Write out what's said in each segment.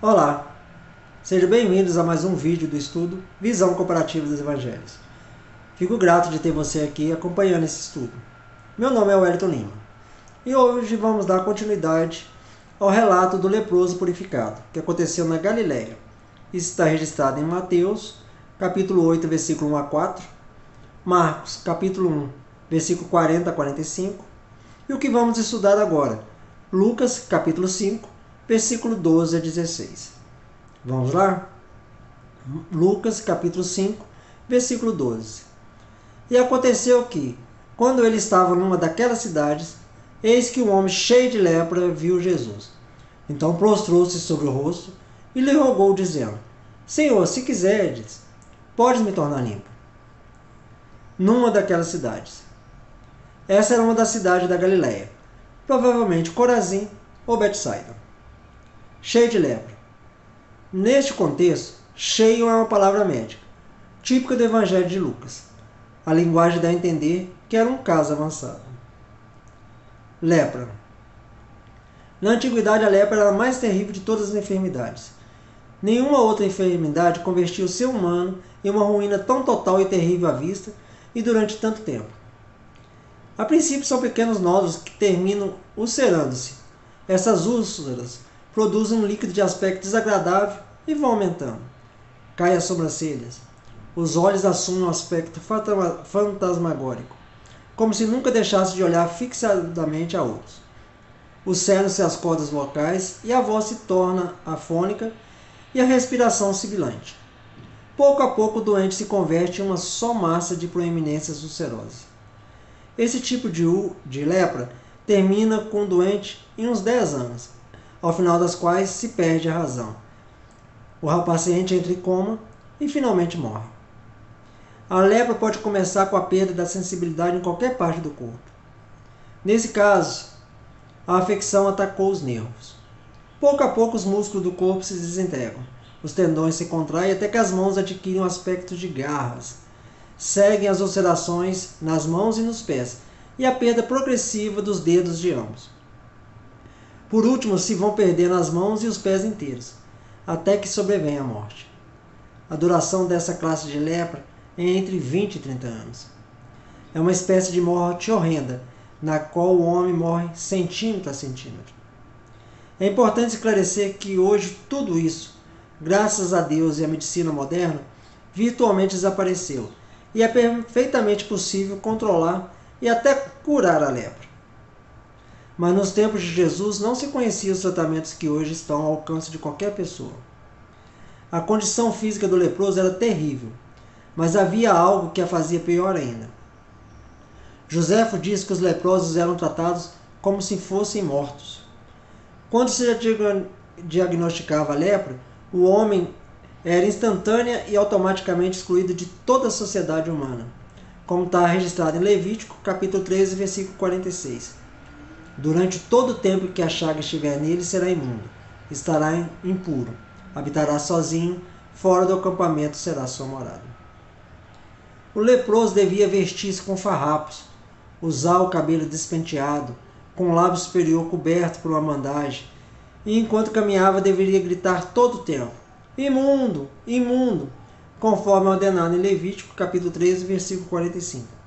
Olá, sejam bem-vindos a mais um vídeo do estudo Visão Comparativa dos Evangelhos. Fico grato de ter você aqui acompanhando esse estudo. Meu nome é Wellington Lima e hoje vamos dar continuidade ao relato do leproso purificado, que aconteceu na Galileia. Isso está registrado em Mateus, capítulo 8, versículo 1 a 4, Marcos, capítulo 1, versículo 40 a 45, e o que vamos estudar agora, Lucas, capítulo 5, versículo 12 a 16. Vamos lá? Lucas, capítulo 5, versículo 12. E aconteceu que, quando ele estava numa daquelas cidades, eis que um homem cheio de lepra viu Jesus. Então prostrou-se sobre o rosto e lhe rogou, dizendo: Senhor, se quiseres, podes me tornar limpo. Numa daquelas cidades. Essa era uma das cidades da Galileia, provavelmente Corazim ou Betsaida. Cheio de lepra. Neste contexto, cheio é uma palavra médica, típica do Evangelho de Lucas. A linguagem dá a entender que era um caso avançado. Lepra. Na antiguidade, a lepra era a mais terrível de todas as enfermidades. Nenhuma outra enfermidade convertia o ser humano em uma ruína tão total e terrível à vista e durante tanto tempo. A princípio, são pequenos nódulos que terminam ulcerando-se. Essas úlceras produzem um líquido de aspecto desagradável e vão aumentando. Caem as sobrancelhas. Os olhos assumem um aspecto fantasmagórico, como se nunca deixasse de olhar fixadamente a outros. Ulceram-se as cordas vocais e a voz se torna afônica e a respiração sibilante. Pouco a pouco o doente se converte em uma só massa de proeminências ulcerosas. Esse tipo de lepra termina com o doente em uns 10 anos, ao final das quais se perde a razão. O paciente entra em coma e finalmente morre. A lepra pode começar com a perda da sensibilidade em qualquer parte do corpo. Nesse caso, a afecção atacou os nervos. Pouco a pouco os músculos do corpo se desintegram, os tendões se contraem até que as mãos adquirem um aspecto de garras. Seguem as ulcerações nas mãos e nos pés e a perda progressiva dos dedos de ambos. Por último, se vão perdendo as mãos e os pés inteiros, até que sobrevenha a morte. A duração dessa classe de lepra é entre 20 e 30 anos. É uma espécie de morte horrenda, na qual o homem morre centímetro a centímetro. É importante esclarecer que hoje tudo isso, graças a Deus e à medicina moderna, virtualmente desapareceu, e é perfeitamente possível controlar e até curar a lepra. Mas nos tempos de Jesus não se conheciam os tratamentos que hoje estão ao alcance de qualquer pessoa. A condição física do leproso era terrível, mas havia algo que a fazia pior ainda. Joséfo diz que os leprosos eram tratados como se fossem mortos. Quando se diagnosticava a lepra, o homem era instantânea e automaticamente excluído de toda a sociedade humana, como está registrado em Levítico, capítulo 13, versículo 46. Durante todo o tempo que a chaga estiver nele, será imundo, estará impuro, habitará sozinho, fora do acampamento será sua morada. O leproso devia vestir-se com farrapos, usar o cabelo despenteado, com o lábio superior coberto por uma bandagem, e enquanto caminhava deveria gritar todo o tempo: imundo, imundo, conforme ordenado em Levítico, capítulo 13, versículo 45.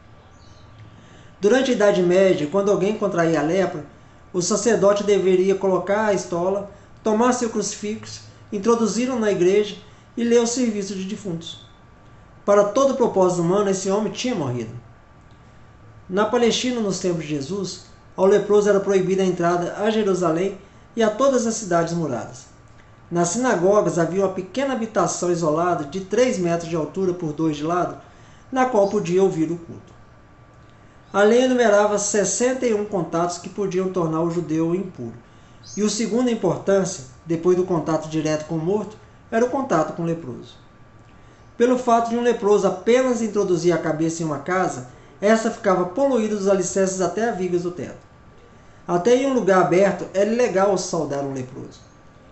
Durante a Idade Média, quando alguém contraía a lepra, o sacerdote deveria colocar a estola, tomar seu crucifixo, introduzi-lo na igreja e ler o serviço de defuntos. Para todo propósito humano, esse homem tinha morrido. Na Palestina, nos tempos de Jesus, ao leproso era proibida a entrada a Jerusalém e a todas as cidades muradas. Nas sinagogas havia uma pequena habitação isolada de 3 metros de altura por 2 de lado, na qual podia ouvir o culto. A lei enumerava 61 contatos que podiam tornar o judeu impuro. E o segundo em importância, depois do contato direto com o morto, era o contato com o leproso. Pelo fato de um leproso apenas introduzir a cabeça em uma casa, esta ficava poluída dos alicerces até as vigas do teto. Até em um lugar aberto era ilegal saudar um leproso.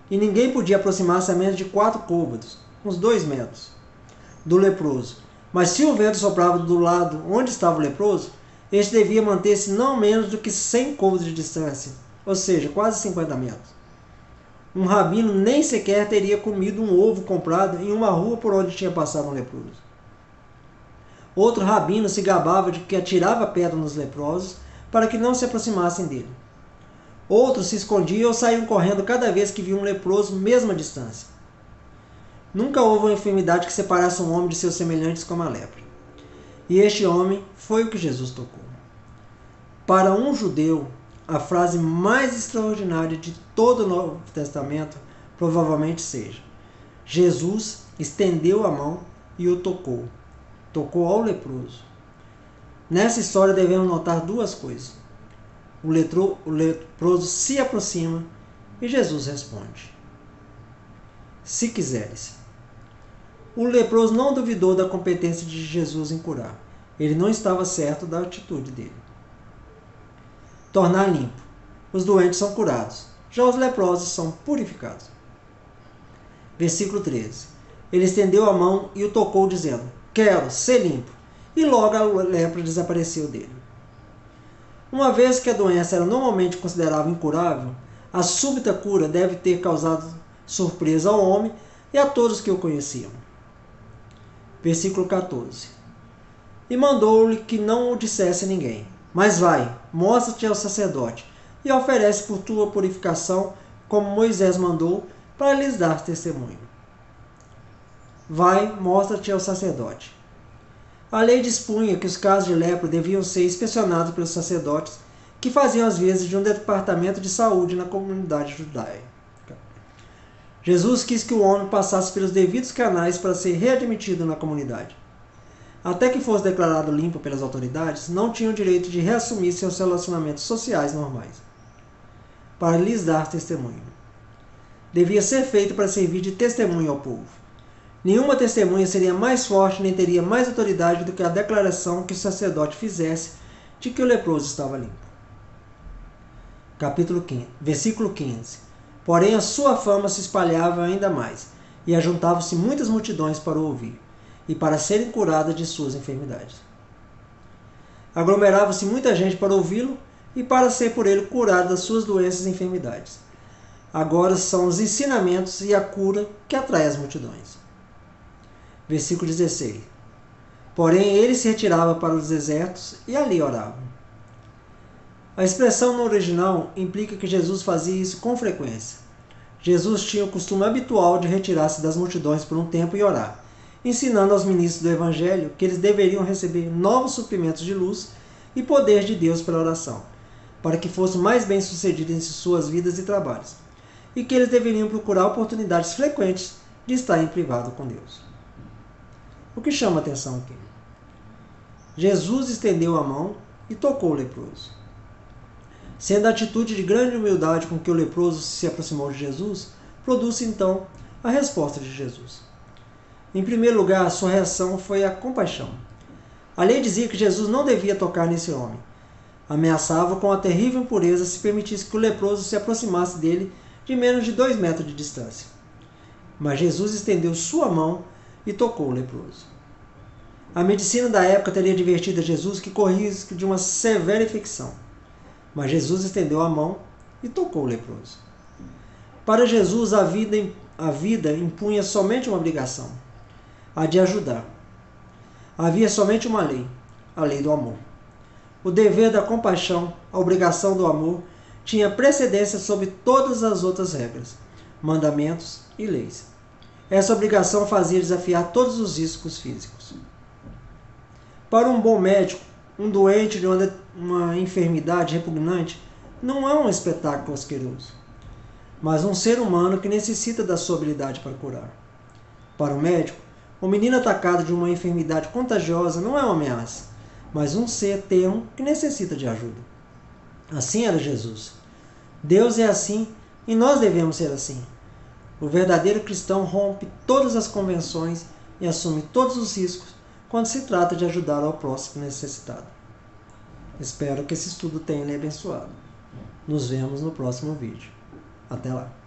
E ninguém podia aproximar-se a menos de 4 côvados, uns 2 metros, do leproso. Mas se o vento soprava do lado onde estava o leproso, este devia manter-se não menos do que 100 côvados de distância, ou seja, quase 50 metros. Um rabino nem sequer teria comido um ovo comprado em uma rua por onde tinha passado um leproso. Outro rabino se gabava de que atirava pedra nos leprosos para que não se aproximassem dele. Outros se escondiam ou saíam correndo cada vez que viam um leproso, mesmo à distância. Nunca houve uma enfermidade que separasse um homem de seus semelhantes como a lepra. E este homem foi o que Jesus tocou. Para um judeu, a frase mais extraordinária de todo o Novo Testamento provavelmente seja: Jesus estendeu a mão e o tocou. Tocou ao leproso. Nessa história devemos notar duas coisas. O leproso se aproxima e Jesus responde: se quiseres. O leproso não duvidou da competência de Jesus em curar. Ele não estava certo da atitude dele. Tornar limpo. Os doentes são curados. Já os leprosos são purificados. Versículo 13. Ele estendeu a mão e o tocou, dizendo: quero ser limpo. E logo a lepra desapareceu dele. Uma vez que a doença era normalmente considerada incurável, a súbita cura deve ter causado surpresa ao homem e a todos que o conheciam. Versículo 14. E mandou-lhe que não o dissesse a ninguém. Mas vai, mostra-te ao sacerdote, e oferece por tua purificação, como Moisés mandou, para lhes dar testemunho. Vai, mostra-te ao sacerdote. A lei dispunha que os casos de lepra deviam ser inspecionados pelos sacerdotes, que faziam as vezes de um departamento de saúde na comunidade judaica. Jesus quis que o homem passasse pelos devidos canais para ser readmitido na comunidade. Até que fosse declarado limpo pelas autoridades, não tinha o direito de reassumir seus relacionamentos sociais normais, para lhes dar testemunho. Devia ser feito para servir de testemunho ao povo. Nenhuma testemunha seria mais forte nem teria mais autoridade do que a declaração que o sacerdote fizesse de que o leproso estava limpo. Versículo 15. Porém a sua fama se espalhava ainda mais, e ajuntavam-se muitas multidões para o ouvir, e para serem curadas de suas enfermidades. Aglomerava-se muita gente para ouvi-lo e para ser por ele curado das suas doenças e enfermidades. Agora são os ensinamentos e a cura que atraem as multidões. Versículo 16. Porém ele se retirava para os desertos e ali orava. A expressão no original implica que Jesus fazia isso com frequência. Jesus tinha o costume habitual de retirar-se das multidões por um tempo e orar, ensinando aos ministros do Evangelho que eles deveriam receber novos suprimentos de luz e poder de Deus pela oração, para que fossem mais bem-sucedidos em suas vidas e trabalhos, e que eles deveriam procurar oportunidades frequentes de estar em privado com Deus. O que chama a atenção aqui? Jesus estendeu a mão e tocou o leproso. Sendo a atitude de grande humildade com que o leproso se aproximou de Jesus, produz então a resposta de Jesus. Em primeiro lugar, a sua reação foi a compaixão. A lei dizia que Jesus não devia tocar nesse homem. Ameaçava com a terrível impureza se permitisse que o leproso se aproximasse dele de menos de 2 metros de distância. Mas Jesus estendeu sua mão e tocou o leproso. A medicina da época teria advertido a Jesus que corria risco de uma severa infecção. Mas Jesus estendeu a mão e tocou o leproso. Para Jesus, a vida impunha somente uma obrigação, a de ajudar. Havia somente uma lei, a lei do amor. O dever da compaixão, a obrigação do amor, tinha precedência sobre todas as outras regras, mandamentos e leis. Essa obrigação fazia desafiar todos os riscos físicos. Para um bom médico, um doente de uma enfermidade repugnante não é um espetáculo asqueroso, mas um ser humano que necessita da sua habilidade para curar. Para o médico, o menino atacado de uma enfermidade contagiosa não é uma ameaça, mas um ser termo que necessita de ajuda. Assim era Jesus. Deus é assim e nós devemos ser assim. O verdadeiro cristão rompe todas as convenções e assume todos os riscos quando se trata de ajudar ao próximo necessitado. Espero que esse estudo tenha lhe abençoado. Nos vemos no próximo vídeo. Até lá!